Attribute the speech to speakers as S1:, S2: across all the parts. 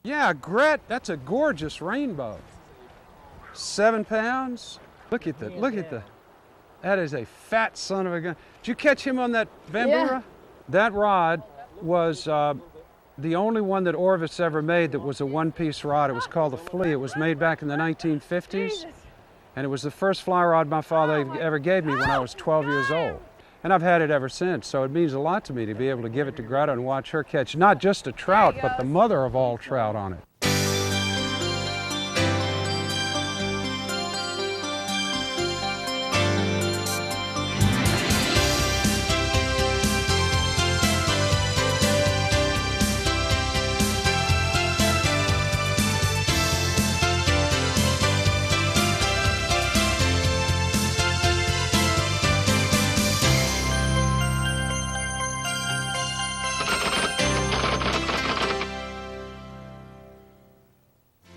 S1: Yeah, Greta, that's a gorgeous rainbow. 7 pounds. Look at that, look at that. That is a fat son of a gun. Did you catch him on that bamboo rod? That rod was the only one that Orvis ever made that was a one-piece rod. It was called the Flea. It was made back in the 1950s. And it was the first fly rod my father ever gave me when I was 12 years old. And I've had it ever since, so it means a lot to me to be able to give it to Greta and watch her catch not just a trout, but the mother of all trout on it.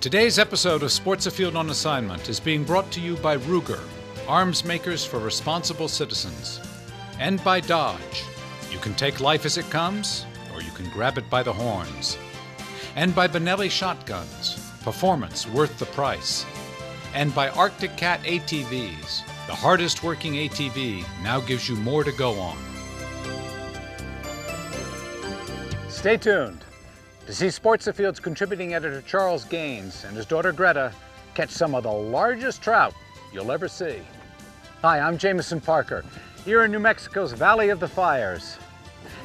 S2: Today's episode of Sports Afield on Assignment is being brought to you by Ruger, arms makers for responsible citizens, and by Dodge. You can take life as it comes, or you can grab it by the horns. And by Benelli Shotguns, performance worth the price. And by Arctic Cat ATVs, the hardest working ATV now gives you more to go on.
S3: Stay tuned to see Sports Afield's contributing editor Charles Gaines and his daughter Greta catch some of the largest trout you'll ever see. Hi, I'm Jameson Parker, here in New Mexico's Valley of the Fires.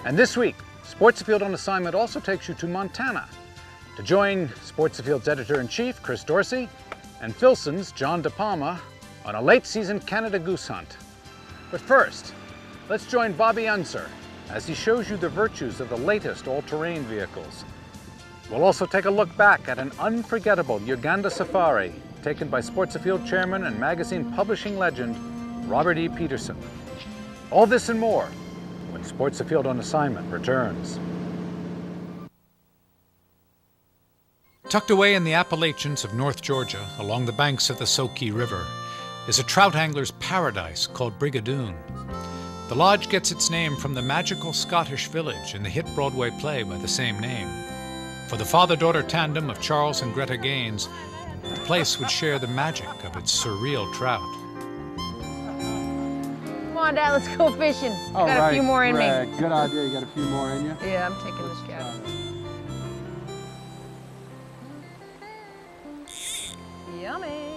S3: And this week, Sports Afield on Assignment also takes you to Montana to join Sports Afield's editor-in-chief, Chris Dorsey, and Filson's John De Palma on a late-season Canada goose hunt. But first, let's join Bobby Unser as he shows you the virtues of the latest all-terrain vehicles. We'll also take a look back at an unforgettable Uganda safari taken by Sports Afield chairman and magazine publishing legend, Robert E. Peterson. All this and more when Sports Afield on Assignment returns.
S2: Tucked away in the Appalachians of North Georgia, along the banks of the Soquel River, is a trout angler's paradise called Brigadoon. The lodge gets its name from the magical Scottish village in the hit Broadway play by the same name. For the father-daughter tandem of Charles and Greta Gaines, the place would share the magic of its surreal trout.
S4: Come on, Dad, let's go fishing.
S1: All
S4: got
S1: right,
S4: a few more in
S1: Greg,
S4: me.
S1: Good idea. You got a few more in you?
S4: Yeah, I'm taking this cat. Yummy.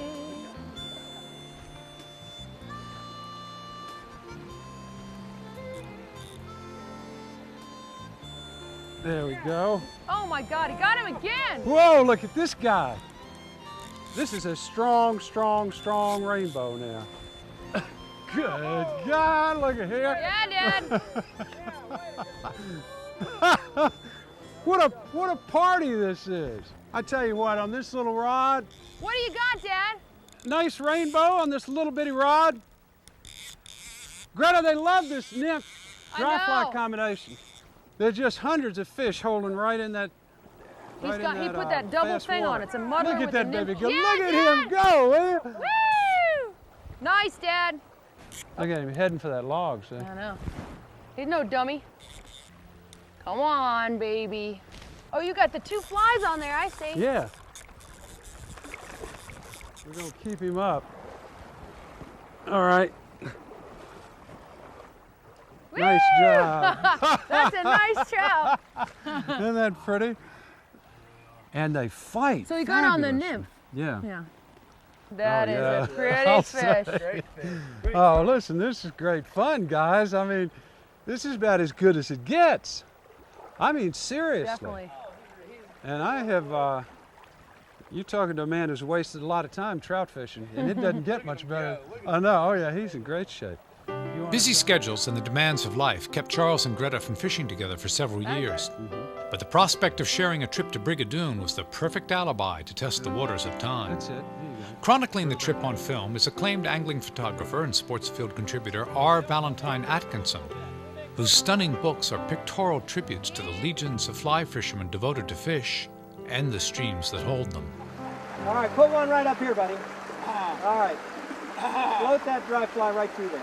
S1: There we go.
S4: Oh my God, he got him again.
S1: Whoa, look at this guy. This is a strong, strong, strong rainbow now. Good God, look at here.
S4: Yeah, Dad.
S1: What a party this is. I tell you what, on this little rod,
S4: What do you got, Dad?
S1: nice rainbow on this little bitty rod. Greta, they love this nymph dry fly
S4: know.
S1: combination. There's just hundreds of fish holding right in that.
S4: He put that double
S1: fast
S4: thing
S1: water.
S4: on. It's a mother
S1: Look at
S4: with
S1: that
S4: a
S1: baby
S4: nymph.
S1: go.
S4: Yeah,
S1: Look at
S4: Dad.
S1: him go, will you?
S4: Woo! Nice, Dad.
S1: Look at him heading for that log, see?
S4: I know. He's no dummy. Come on, baby. Oh, you got the 2 flies on there, I see.
S1: Yeah. We're gonna keep him up. All right.
S4: Woo!
S1: Nice job.
S4: That's a nice trout.
S1: Isn't that pretty? And they fight.
S4: So he got on the
S1: fabulously.
S4: nymph.
S1: Yeah.
S4: Yeah. That is
S1: yeah.
S4: a pretty
S1: I'll
S4: fish.
S1: say. Oh, listen, this is great fun, guys. I mean, this is about as good as it gets. I mean, seriously.
S4: Definitely.
S1: And I have, you're talking to a man who's wasted a lot of time trout fishing, and it doesn't get much better. I know, oh yeah, he's in great shape.
S2: Busy schedules and the demands of life kept Charles and Greta from fishing together for several years. But the prospect of sharing a trip to Brigadoon was the perfect alibi to test the waters of time.
S1: That's it. Here you go.
S2: Chronicling the trip on film is acclaimed angling photographer and Sportsfield contributor R. Valentine Atkinson, whose stunning books are pictorial tributes to the legions of fly fishermen devoted to fish and the streams that hold them.
S5: All right, put one right up here, buddy. All right. Float that dry fly right through there.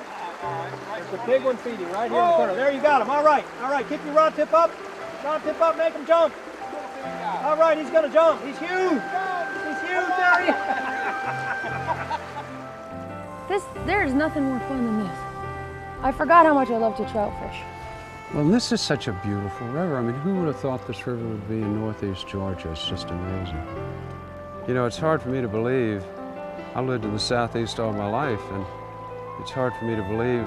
S5: There's the big one feeding right here in the corner. There, you got him. All right, keep your rod tip up. Rod tip up, make him jump. All right, he's gonna jump. He's huge. He's huge, Terry.
S4: There's nothing more fun than this. I forgot how much I love to trout fish.
S1: Well, this is such a beautiful river. I mean, who would have thought this river would be in northeast Georgia? It's just amazing. You know, it's hard for me to believe. I lived in the southeast all my life, and it's hard for me to believe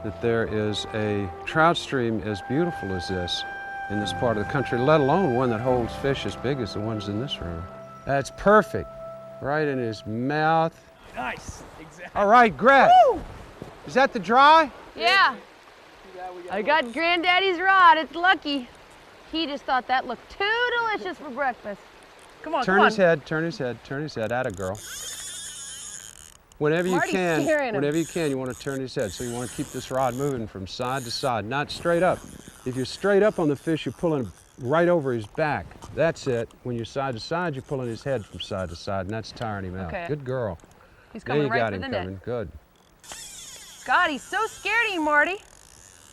S1: that there is a trout stream as beautiful as this in this part of the country, let alone one that holds fish as big as the ones in this river. That's perfect. Right in his mouth.
S5: Nice. Exactly.
S1: All right, Greta. Is that the dry?
S4: Yeah. I got Granddaddy's rod. It's lucky. He just thought that looked too delicious for breakfast. Come on,
S1: Turn
S4: come on.
S1: his head, turn his head, turn his head. Atta girl. Whenever you
S4: Marty's
S1: can,
S4: scaring him.
S1: whenever you can, you want to turn his head. So you want to keep this rod moving from side to side, not straight up. If you're straight up on the fish, you're pulling right over his back. That's it. When you're side to side, you're pulling his head from side to side, and that's tiring him out.
S4: Okay.
S1: Good girl.
S4: He's
S1: There
S4: coming
S1: you
S4: right
S1: got
S4: for
S1: him
S4: the
S1: coming.
S4: net.
S1: Good.
S4: God, he's so scared of you, Marty.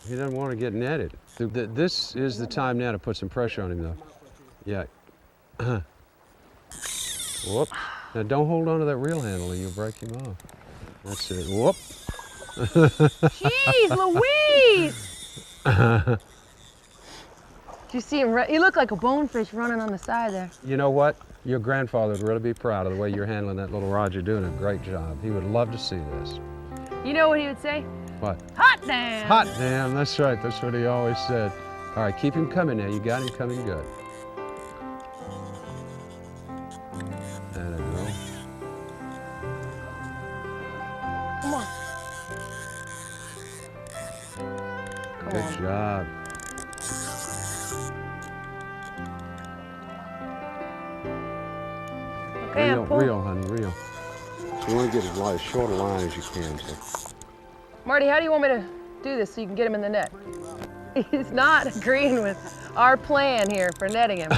S1: He doesn't want to get netted. This is the time now to put some pressure on him, though. Yeah. Whoop. Now don't hold on to that reel handle, or you'll break him off. That's it. Whoop.
S4: Jeez Louise! Did you see him? He looked like a bonefish running on the side there.
S1: You know what? Your grandfather would really be proud of the way you're handling that little rod. You're doing a great job. He would love to see this.
S4: You know what he would say?
S1: What?
S4: Hot damn!
S1: Hot damn, that's right. That's what he always said. All right, keep him coming now. You got him coming good. There we go.
S4: Come on. Come
S1: Good
S4: on.
S1: job.
S4: Okay, I'm pulling.
S1: Reel, honey, reel. You want to get as short a line as you can. So.
S4: Marty, how do you want me to do this so you can get him in the net? He's not agreeing with our plan here for netting him.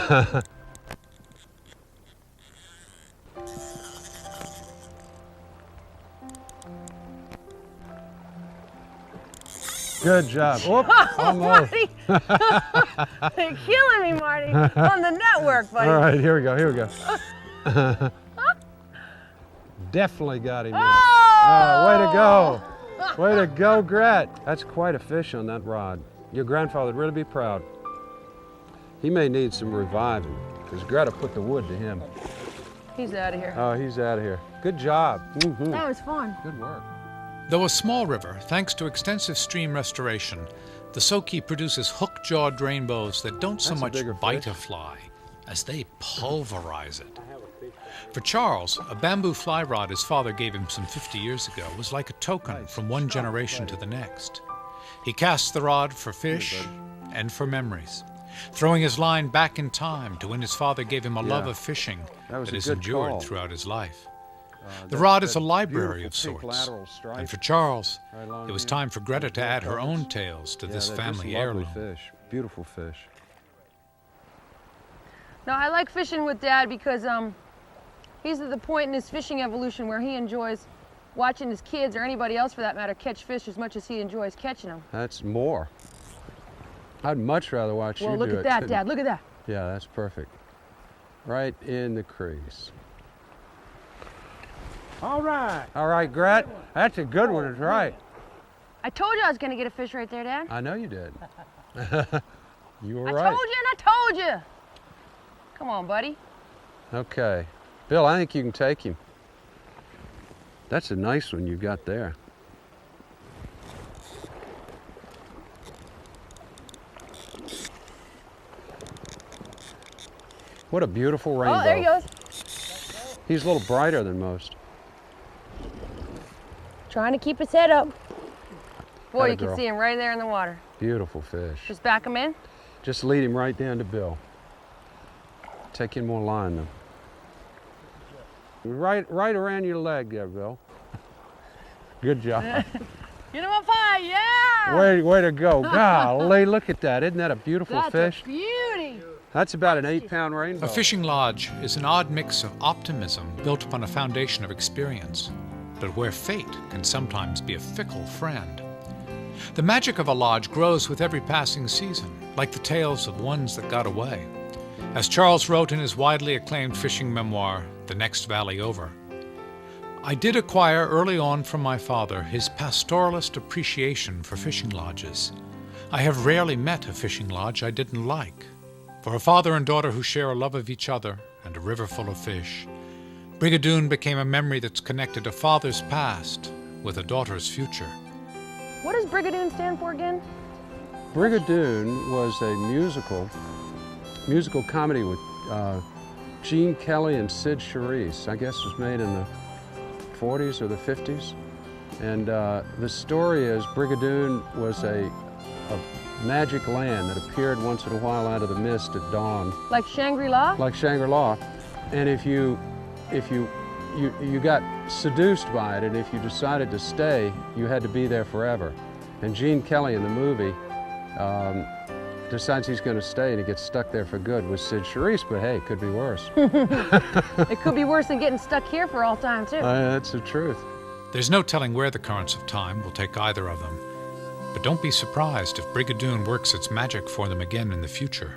S1: Good job. Whoop, almost.
S4: Marty! You're killing me, Marty. On the network, buddy.
S1: All right, here we go, here we go. Definitely got him now.
S4: Oh!
S1: Way to go. Way to go, Gret. That's quite a fish on that rod. Your grandfather would really be proud. He may need some reviving, because Greta put the wood to him.
S4: He's out of here.
S1: Oh, he's out of here. Good job. Mm-hmm.
S4: That was fun.
S1: Good work.
S2: Though a small river, thanks to extensive stream restoration, the Soki produces hook-jawed rainbows that don't so
S1: That's a
S2: much
S1: bigger
S2: bite
S1: fish.
S2: a fly as they pulverize it. For Charles, a bamboo fly rod his father gave him some 50 years ago was like a token from one generation to the next. He casts the rod for fish and for memories, throwing his line back in time to when his father gave him a love of fishing
S1: That was
S2: that
S1: a
S2: has
S1: good
S2: endured
S1: call.
S2: throughout his life. The
S1: That-
S2: rod is a
S1: that
S2: library of
S1: beautiful pink
S2: sorts.
S1: lateral stripe
S2: And for Charles,
S1: right along
S2: it was
S1: here.
S2: time for Greta to add her
S1: Colors.
S2: own tales to
S1: Yeah,
S2: this
S1: they're just
S2: family
S1: lovely
S2: heirloom.
S1: fish. Beautiful fish.
S4: No, I like fishing with Dad because he's at the point in his fishing evolution where he enjoys watching his kids, or anybody else for that matter, catch fish as much as he enjoys catching them.
S1: That's more. I'd much rather watch
S4: Well,
S1: you
S4: look
S1: do
S4: at
S1: it.
S4: that,
S1: than-
S4: Dad. Look at that.
S1: Yeah, that's perfect. Right in the crease.
S5: All right.
S1: All right, Gret. That's a good one. It's right.
S4: I told you I was going to get a fish right there, Dad.
S1: I know you did. You were
S4: I
S1: right.
S4: told you and I told you. Come on, buddy.
S1: Okay. Bill, I think you can take him. That's a nice one you got there. What a beautiful rainbow.
S4: Oh, there he goes.
S1: He's a little brighter than most.
S4: Trying to keep his head up. Boy,
S1: Atta
S4: you can
S1: girl.
S4: see him right there in the water.
S1: Beautiful fish.
S4: Just back him in.
S1: Just lead him right down to Bill. Take in more line though. Right around your leg there, Bill. Good job.
S4: Get him up high, yeah!
S1: Way to go. Golly, look at that. Isn't that a beautiful
S4: That's
S1: fish?
S4: a beauty.
S1: That's about an 8-pound rainbow.
S2: A fishing lodge is an odd mix of optimism built upon a foundation of experience, but where fate can sometimes be a fickle friend. The magic of a lodge grows with every passing season, like the tales of ones that got away. As Charles wrote in his widely acclaimed fishing memoir, The Next Valley Over, I did acquire early on from my father his pastoralist appreciation for fishing lodges. I have rarely met a fishing lodge I didn't like. For a father and daughter who share a love of each other and a river full of fish, Brigadoon became a memory that's connected a father's past with a daughter's future.
S4: What does Brigadoon stand for again?
S1: Brigadoon was a musical comedy with Gene Kelly and Sid Charisse. I guess it was made in the 40s or the 50s. And the story is Brigadoon was a magic land that appeared once in a while out of the mist at dawn.
S4: Like Shangri-La?
S1: Like Shangri-La. And if you got seduced by it, and if you decided to stay, you had to be there forever. And Gene Kelly in the movie decides he's going to stay, and he gets stuck there for good with Sid Charisse, but hey, it could be worse.
S4: It could be worse than getting stuck here for all time, too.
S1: That's the truth.
S2: There's no telling where the currents of time will take either of them. But don't be surprised if Brigadoon works its magic for them again in the future.